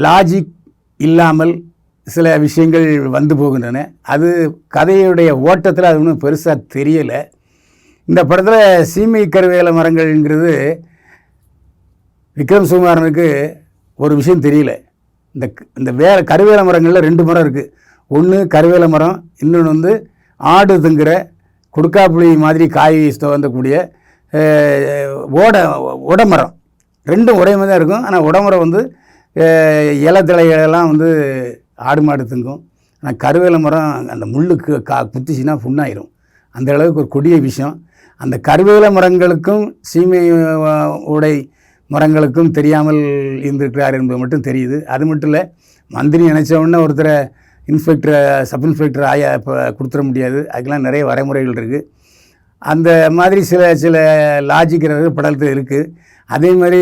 Logic இல்லாமல் சில விஷயங்கள் வந்து போகின்றன. அது கதையுடைய ஓட்டத்தில் அது ஒன்றும் பெருசாக தெரியலை. இந்த படத்தில் சீமை கருவேல மரங்கள்ங்கிறது விக்ரம் சுகுமாரனுக்கு ஒரு விஷயம் தெரியல. இந்த கருவேல மரங்களில் 2 மரம் இருக்குது. ஒன்று கருவேல மரம், இன்னொன்று வந்து ஆடு திங்கிற கொடுக்காப்புளி மாதிரி காய் வந்தக்கூடிய உடமரம். 2ம் ஒரே மாதிரி தான் இருக்கும். ஆனால் உடமரம் வந்து இலத்தலைகளெல்லாம் வந்து ஆடு மாடு திங்கும். ஆனால் கருவேல மரம் அந்த முள்ளுக்கு குத்திச்சுன்னா புண்ணாயிரும். அந்த அளவுக்கு ஒரு கொடிய விஷயம். அந்த கருவேல மரங்களுக்கும் சீமை உடை மரங்களுக்கும் தெரியாமல் இருந்திருக்கிறார் என்பது மட்டும் தெரியுது. அது மட்டும் இல்லை, மந்திரி நினச்ச உடனே ஒருத்தரை இன்ஸ்பெக்டரை சப் இன்ஸ்பெக்டர் இப்போ கொடுத்துட முடியாது. அதுக்கெல்லாம் நிறைய வரைமுறைகள் இருக்குது. அந்த மாதிரி சில லாஜிக் படத்தில் இருக்குது. அதே மாதிரி